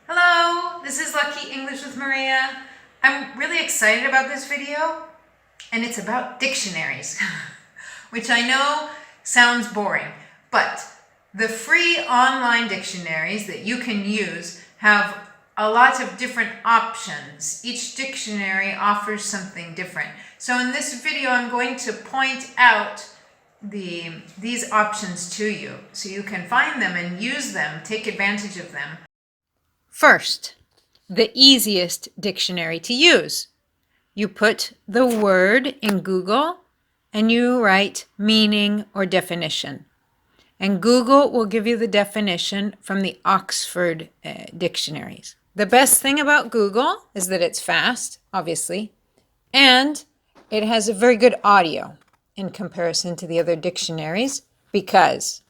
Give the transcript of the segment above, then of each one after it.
Hello, this is Lucky English with Maria. I'm really excited about this video, and it's about dictionaries, which I know sounds boring, but the free online dictionaries that you can use have a lot of different options. Each dictionary offers something different. So in this video, I'm going to point out these options to you so you can find them and use them, take advantage of them. First, the easiest dictionary to use. You put the word in Google and you write meaning or definition. And Google will give you the definition from the Oxford dictionaries. The best thing about Google is that it's fast, obviously, and it has a very good audio in comparison to the other dictionaries because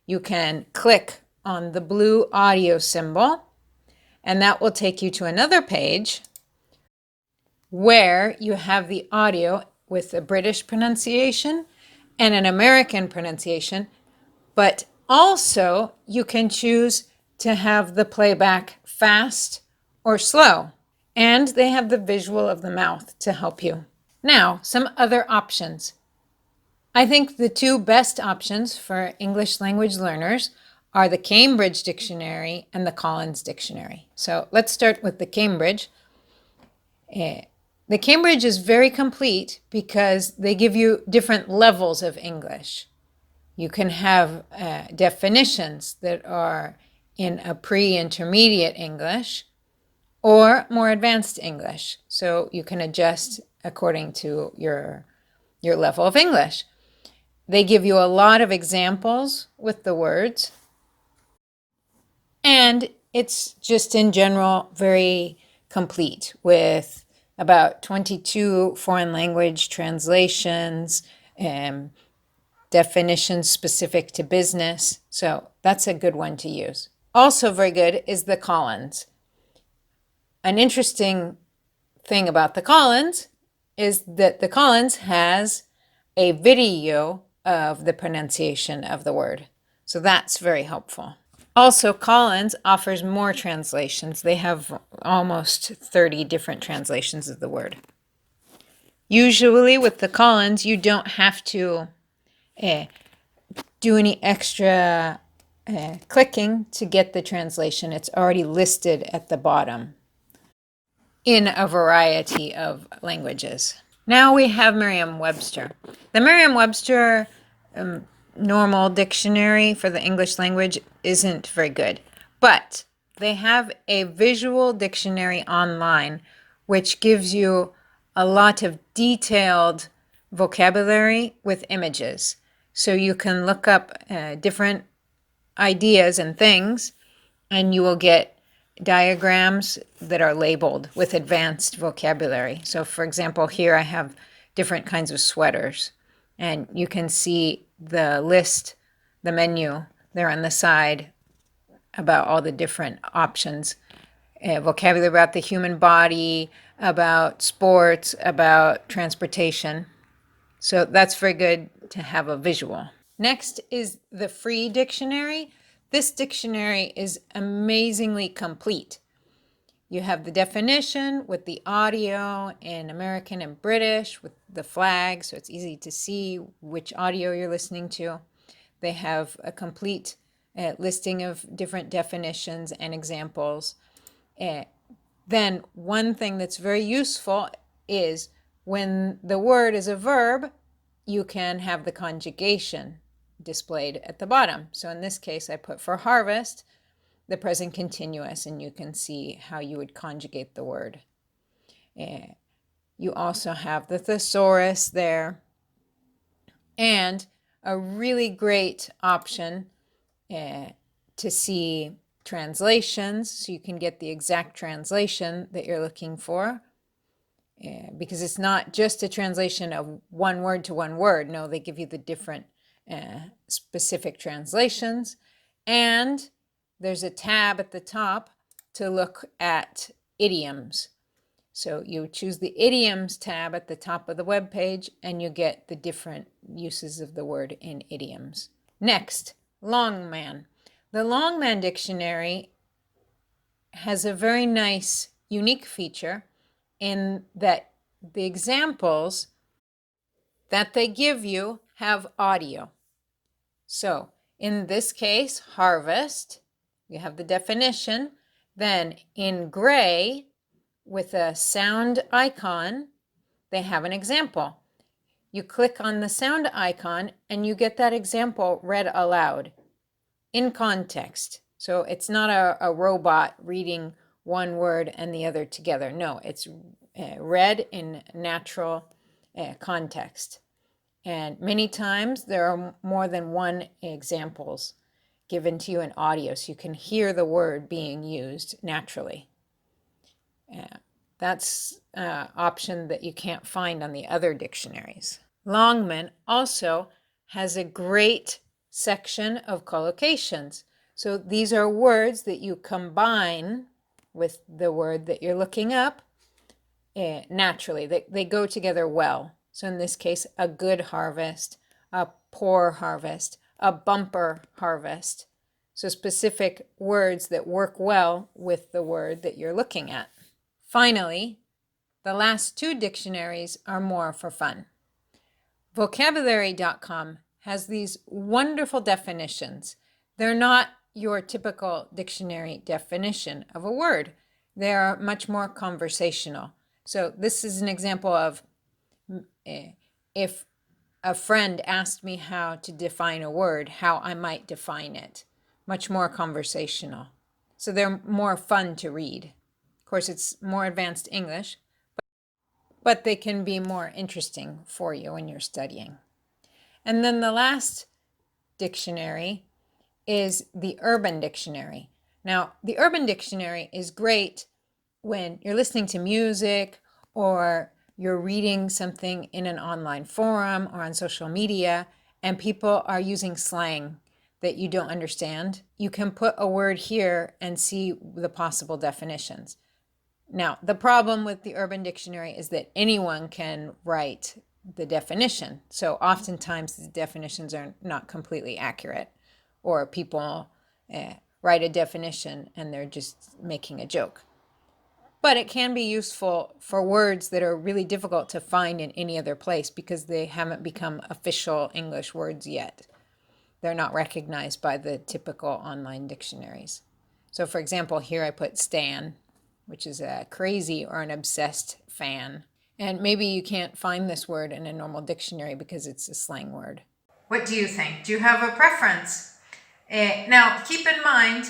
you can click on the blue audio symbol and that will take you to another page where you have the audio with a British pronunciation and an American pronunciation, but also you can choose to have the playback fast or slow, and they have the visual of the mouth to help you. Now, some other options. I think the two best options for English language learners are the Cambridge Dictionary and the Collins Dictionary. So let's start with the Cambridge. The Cambridge is very complete because they give you different levels of English. You can have definitions that are in a pre-intermediate English or more advanced English. So you can adjust according to your level of English. They give you a lot of examples with the words. And it's just in general very complete with about 22 foreign language translations, definitions specific to business. So that's a good one to use. Also very good is the Collins. An interesting thing about the Collins is that the Collins has a video of the pronunciation of the word. So that's very helpful. Also, Collins offers more translations. They have almost 30 different translations of the word. Usually with the Collins, you don't have to do any extra clicking to get the translation. It's already listed at the bottom in a variety of languages. Now we have Merriam-Webster. The Merriam-Webster normal dictionary for the English language isn't very good, but they have a visual dictionary online which gives you a lot of detailed vocabulary with images. So you can look up different ideas and things, and you will get diagrams that are labeled with advanced vocabulary. So for example, here I have different kinds of sweaters, and you can see the list, the menu there on the side about all the different options. Vocabulary about the human body, about sports, about transportation. So that's very good to have a visual. Next is the free dictionary. This dictionary is amazingly complete. You have the definition with the audio in American and British with the flag, so it's easy to see which audio you're listening to. They have a complete listing of different definitions and examples. Then one thing that's very useful is when the word is a verb, you can have the conjugation displayed at the bottom. So in this case, I put for harvest the present continuous, and you can see how you would conjugate the word. You also have the thesaurus there, and a really great option to see translations, so you can get the exact translation that you're looking for, because it's not just a translation of one word to one word. No, they give you the different specific translations, and there's a tab at the top to look at idioms. So you choose the idioms tab at the top of the web page, and you get the different uses of the word in idioms. Next, Longman. The Longman Dictionary has a very nice, unique feature in that the examples that they give you have audio. So in this case, harvest, you have the definition. Then in gray, with a sound icon, they have an example. You click on the sound icon and you get that example read aloud in context. So it's not a robot reading one word and the other together. No, it's read in natural context. And many times there are more than one examples given to you in audio, so you can hear the word being used naturally. That's an option that you can't find on the other dictionaries. Longman also has a great section of collocations. So these are words that you combine with the word that you're looking up naturally. They go together well. So in this case, a good harvest, a poor harvest, a bumper harvest. So specific words that work well with the word that you're looking at. Finally, the last two dictionaries are more for fun. Vocabulary.com has these wonderful definitions. They're not your typical dictionary definition of a word. They're much more conversational. So this is an example of if a friend asked me how to define a word, how I might define it. Much more conversational. So they're more fun to read. Of course, it's more advanced English, but they can be more interesting for you when you're studying. And then the last dictionary is the Urban Dictionary. Now, the Urban Dictionary is great when you're listening to music or you're reading something in an online forum or on social media and people are using slang that you don't understand. You can put a word here and see the possible definitions. Now, the problem with the Urban Dictionary is that anyone can write the definition. So oftentimes the definitions are not completely accurate, or people write a definition and they're just making a joke. But it can be useful for words that are really difficult to find in any other place because they haven't become official English words yet. They're not recognized by the typical online dictionaries. So for example, here I put stan, which is a crazy or an obsessed fan. And maybe you can't find this word in a normal dictionary because it's a slang word. What do you think? Do you have a preference? Now, keep in mind,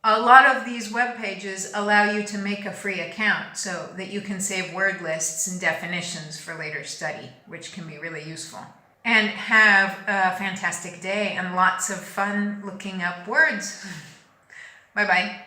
a lot of these web pages allow you to make a free account so that you can save word lists and definitions for later study, which can be really useful. And have a fantastic day and lots of fun looking up words. Bye-bye.